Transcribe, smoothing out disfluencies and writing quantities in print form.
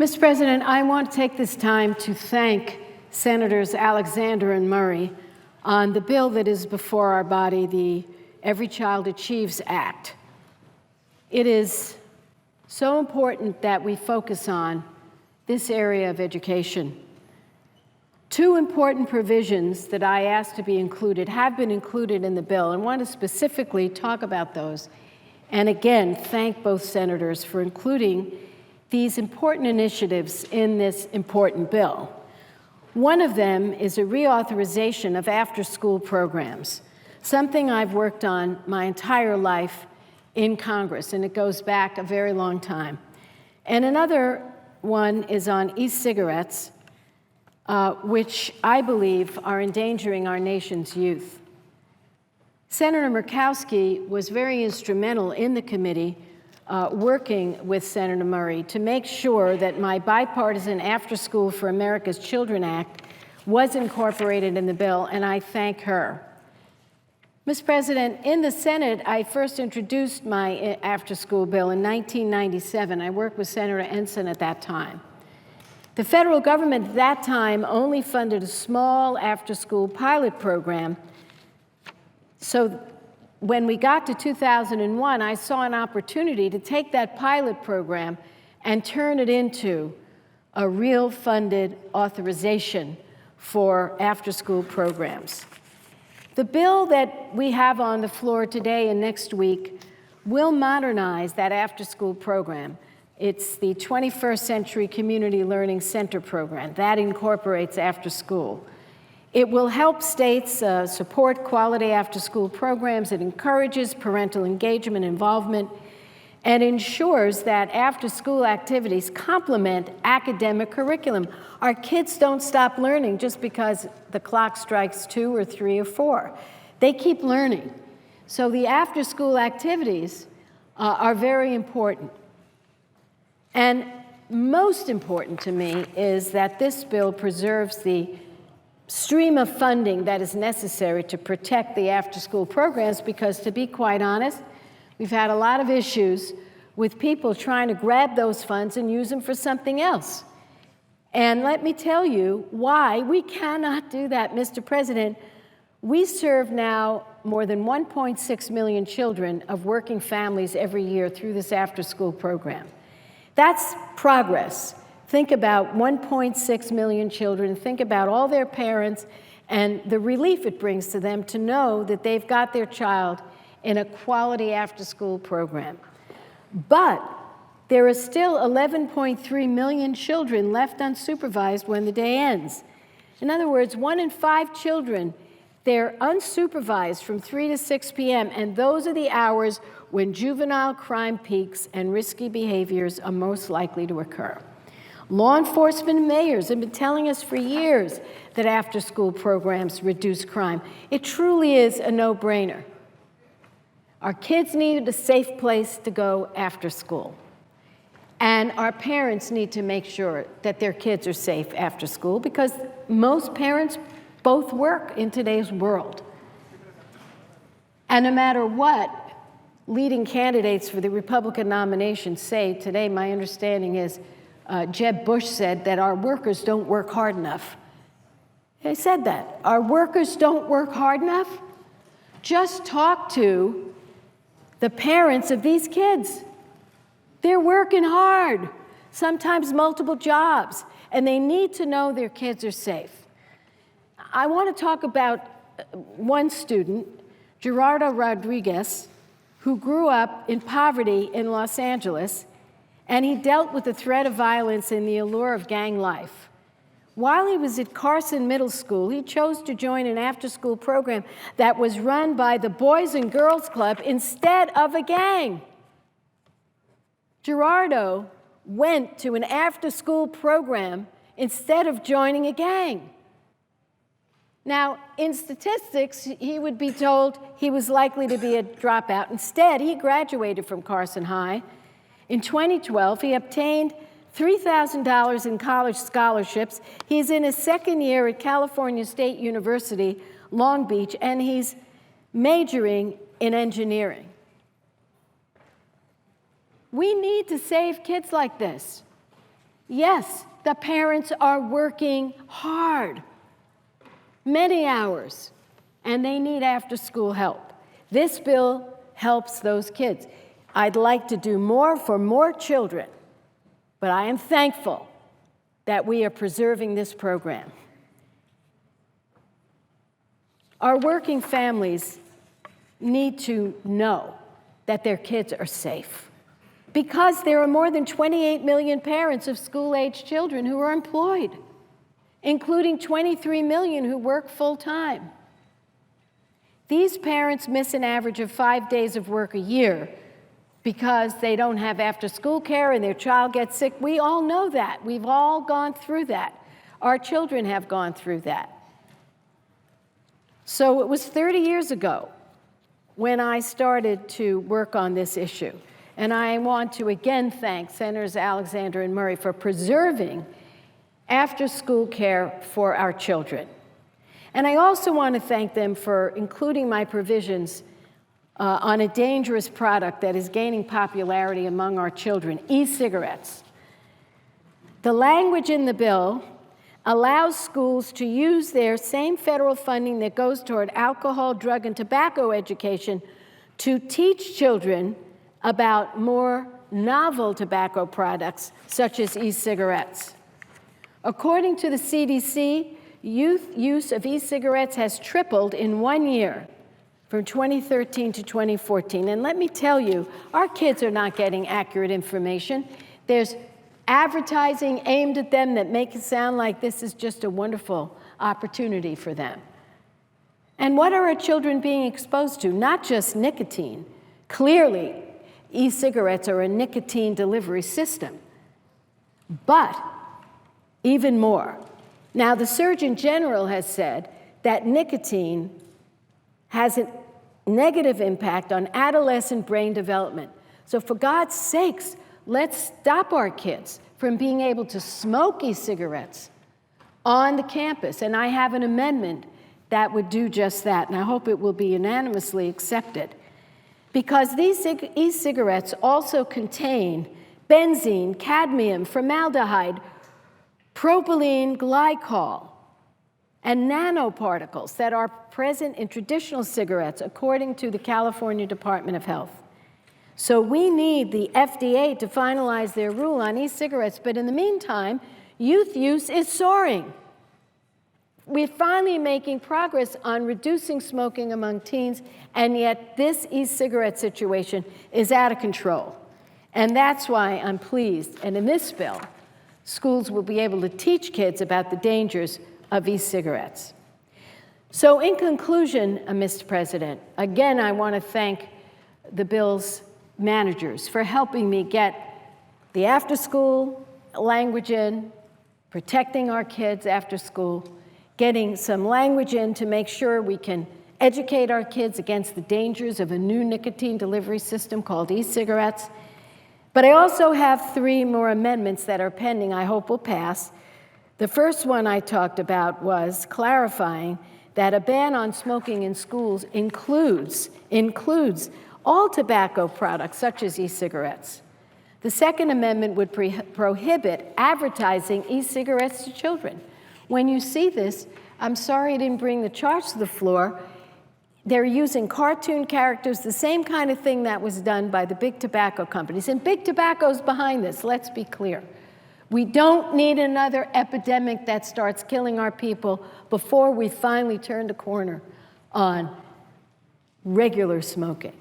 Mr. President, I want to take this time to thank Senators Alexander and Murray on the bill that is before our body, the Every Child Achieves Act. It is so important that we focus on this area of education. Two important provisions that I asked to be included have been included in the bill, and I want to specifically talk about those. And again, thank both senators for including these important initiatives in this important bill. One of them is a reauthorization of after-school programs, something I've worked on my entire life in Congress, and it goes back a very long time. And another one is on e-cigarettes, which I believe are endangering our nation's youth. Senator Murkowski was very instrumental in the committee working with Senator Murray to make sure that my bipartisan After School for America's Children Act was incorporated in the bill, and I thank her. Mr. President, in the Senate, I first introduced my after-school bill in 1997. I worked with Senator Ensign at that time. The federal government at that time only funded a small after-school pilot program. So when we got to 2001, I saw an opportunity to take that pilot program and turn it into a real funded authorization for after-school programs. The bill that we have on the floor today and next week will modernize that after-school program. It's the 21st Century Community Learning Center program. That incorporates after-school. It will help states support quality after-school programs. It encourages parental engagement, involvement, and ensures that after-school activities complement academic curriculum. Our kids don't stop learning just because the clock strikes 2 or 3 or 4. They keep learning. So the after-school activities are very important. And most important to me is that this bill preserves the stream of funding that is necessary to protect the after-school programs, because to be quite honest, we've had a lot of issues with people trying to grab those funds and use them for something else. And let me tell you why we cannot do that, Mr. President. We serve now more than 1.6 million children of working families every year through this after-school program. That's progress. Think about 1.6 million children. Think about all their parents and the relief it brings to them to know that they've got their child in a quality after-school program. But there are still 11.3 million children left unsupervised when the day ends. In other words, 1 in 5 children, they're unsupervised from 3 to 6 p.m., and those are the hours when juvenile crime peaks and risky behaviors are most likely to occur. Law enforcement and mayors have been telling us for years that after-school programs reduce crime. It truly is a no-brainer. Our kids need a safe place to go after school. And our parents need to make sure that their kids are safe after school, because most parents both work in today's world. And no matter what leading candidates for the Republican nomination say today, my understanding is Jeb Bush said that our workers don't work hard enough. They said that. Our workers don't work hard enough? Just talk to the parents of these kids. They're working hard, sometimes multiple jobs, and they need to know their kids are safe. I want to talk about one student, Gerardo Rodriguez, who grew up in poverty in Los Angeles, and he dealt with the threat of violence and the allure of gang life. While he was at Carson Middle School, he chose to join an after-school program that was run by the Boys and Girls Club instead of a gang. Gerardo went to an after-school program instead of joining a gang. Now, in statistics, he would be told he was likely to be a dropout. Instead, he graduated from Carson High. In 2012, he obtained $3,000 in college scholarships. He's in his second year at California State University, Long Beach, and he's majoring in engineering. We need to save kids like this. Yes, the parents are working hard, many hours, and they need after-school help. This bill helps those kids. I'd like to do more for more children, but I am thankful that we are preserving this program. Our working families need to know that their kids are safe, because there are more than 28 million parents of school-age children who are employed, including 23 million who work full-time. These parents miss an average of 5 days of work a year because they don't have after-school care and their child gets sick. We all know that. We've all gone through that. Our children have gone through that. So it was 30 years ago when I started to work on this issue. And I want to again thank Senators Alexander and Murray for preserving after-school care for our children. And I also want to thank them for including my provisions on a dangerous product that is gaining popularity among our children, e-cigarettes. The language in the bill allows schools to use their same federal funding that goes toward alcohol, drug, and tobacco education to teach children about more novel tobacco products, such as e-cigarettes. According to the CDC, youth use of e-cigarettes has tripled in 1 year, from 2013 to 2014. And let me tell you, our kids are not getting accurate information. There's advertising aimed at them that make it sound like this is just a wonderful opportunity for them. And what are our children being exposed to? Not just nicotine. Clearly, e-cigarettes are a nicotine delivery system, but even more. Now, the Surgeon General has said that nicotine has a negative impact on adolescent brain development. So for God's sakes, let's stop our kids from being able to smoke e-cigarettes on the campus. And I have an amendment that would do just that, and I hope it will be unanimously accepted. Because these e-cigarettes also contain benzene, cadmium, formaldehyde, propylene glycol, and nanoparticles that are present in traditional cigarettes, according to the California Department of Health. So we need the FDA to finalize their rule on e-cigarettes, but in the meantime, youth use is soaring. We're finally making progress on reducing smoking among teens, and yet this e-cigarette situation is out of control. And that's why I'm pleased, and in this bill, schools will be able to teach kids about the dangers of e-cigarettes. So in conclusion, Mr. President, again, I want to thank the bill's managers for helping me get the after-school language in, protecting our kids after school, getting some language in to make sure we can educate our kids against the dangers of a new nicotine delivery system called e-cigarettes. But I also have 3 more amendments that are pending, I hope will pass. The first one I talked about was clarifying that a ban on smoking in schools includes all tobacco products, such as e-cigarettes. The second amendment would prohibit advertising e-cigarettes to children. When you see this, I'm sorry I didn't bring the charts to the floor. They're using cartoon characters, the same kind of thing that was done by the big tobacco companies. And big tobacco's behind this, let's be clear. We don't need another epidemic that starts killing our people before we finally turn the corner on regular smoking.